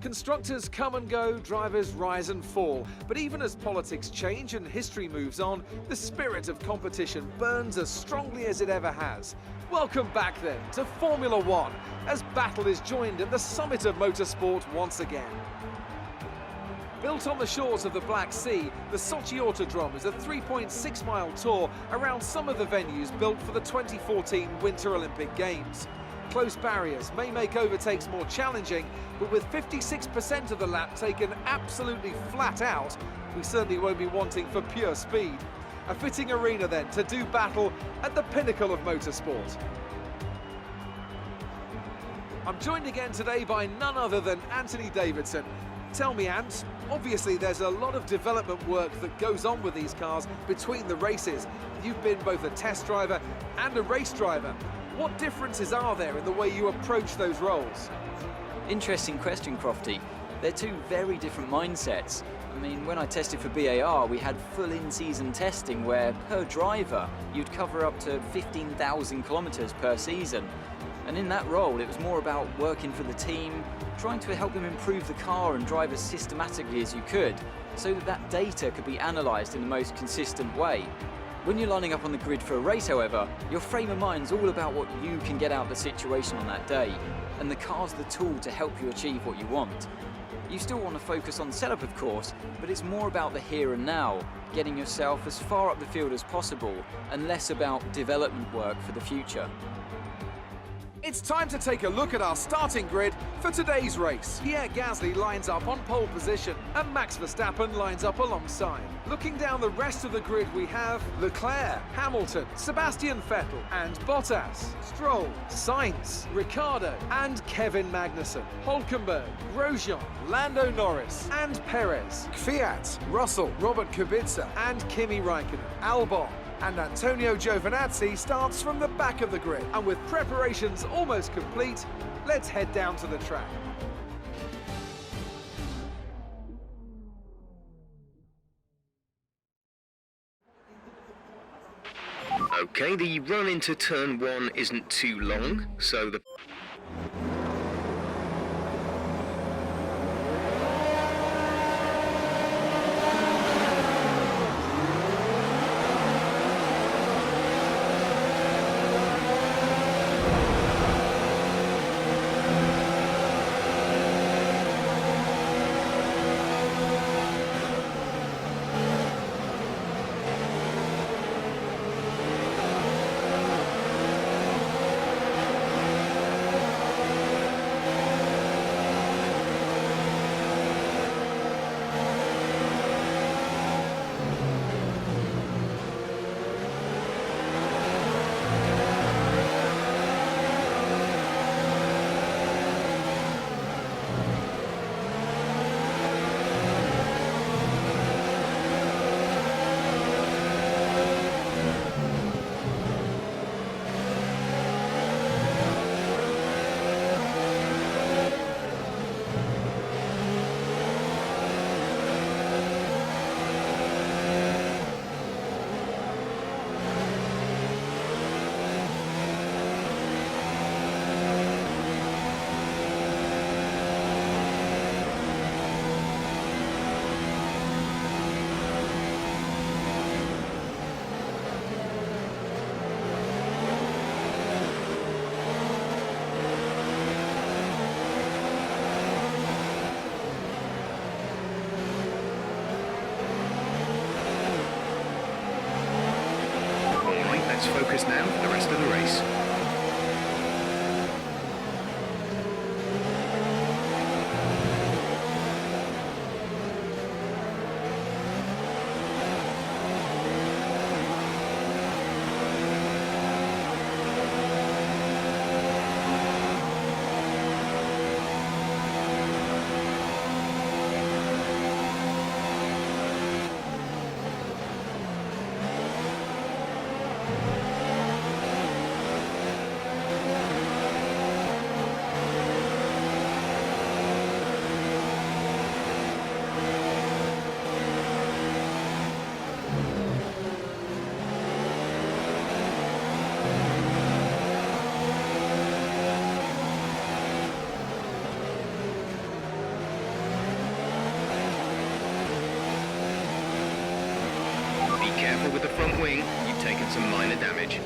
Constructors come and go, drivers rise and fall. But even as politics change and history moves on, the spirit of competition burns as strongly as it ever has. Welcome back then to Formula One, as battle is joined at the summit of motorsport once again. Built on the shores of the Black Sea, the Sochi Autodrome is a 3.6-mile tour around some of the venues built for the 2014 Winter Olympic Games. Close barriers may make overtakes more challenging, but with 56% of the lap taken absolutely flat out, we certainly won't be wanting for pure speed. A fitting arena then to do battle at the pinnacle of motorsport. I'm joined again today by none other than Anthony Davidson. Tell me, Ant, obviously there's a lot of development work that goes on with these cars between the races. You've been both a test driver and a race driver. What differences are there in the way you approach those roles? Interesting question, Crofty. They're two very different mindsets. I mean, when I tested for BAR, we had full in-season testing where, per driver, you'd cover up to 15,000 kilometres per season. And in that role, it was more about working for the team, trying to help them improve the car and drive as systematically as you could, so that that data could be analysed in the most consistent way. When you're lining up on the grid for a race, however, your frame of mind's all about what you can get out of the situation on that day, and the car's the tool to help you achieve what you want. You still want to focus on setup, of course, but it's more about the here and now, getting yourself as far up the field as possible, and less about development work for the future. It's time to take a look at our starting grid for today's race. Pierre Gasly lines up on pole position and Max Verstappen lines up alongside. Looking down the rest of the grid, we have Leclerc, Hamilton, Sebastian Vettel and Bottas, Stroll, Sainz, Ricciardo and Kevin Magnussen, Hülkenberg, Grosjean, Lando Norris and Perez, Kvyat, Russell, Robert Kubica and Kimi Räikkönen, Albon, and Antonio Giovinazzi starts from the back of the grid. And with preparations almost complete, let's head down to the track. Okay, the run into turn one isn't too long, so the wing, you've taken some minor damage.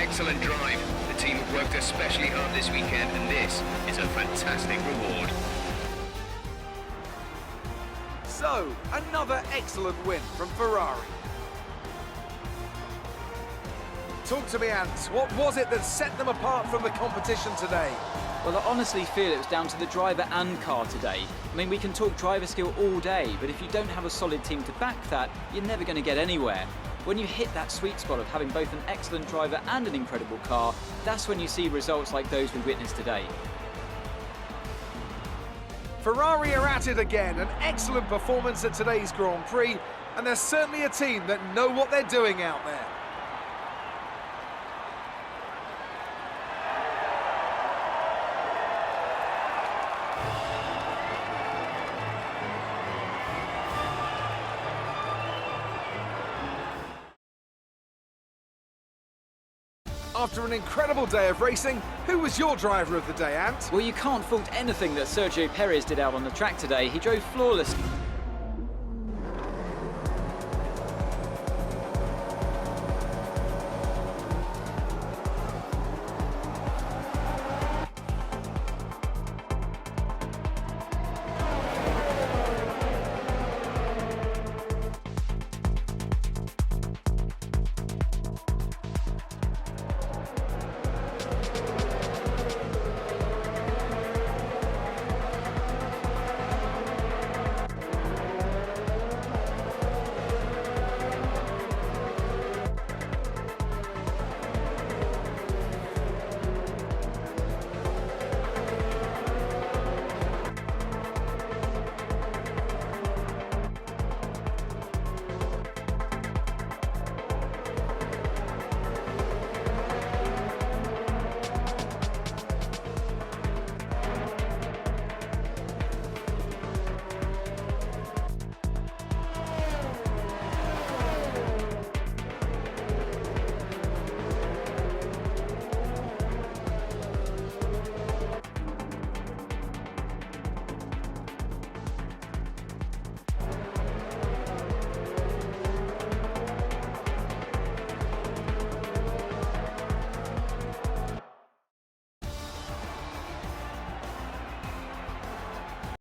excellent drive. The team have worked especially hard this weekend, and this is a fantastic reward. So, another excellent win from Ferrari. Talk to me, Ant. What was it that set them apart from the competition today? Well, I honestly feel it was down to the driver and car today. I mean, we can talk driver skill all day, but if you don't have a solid team to back that, you're never going to get anywhere. When you hit that sweet spot of having both an excellent driver and an incredible car, that's when you see results like those we witnessed today. Ferrari are at it again, an excellent performance at today's Grand Prix, and they're certainly a team that know what they're doing out there. After an incredible day of racing, who was your driver of the day, Ant? Well, you can't fault anything that Sergio Perez did out on the track today. He drove flawlessly.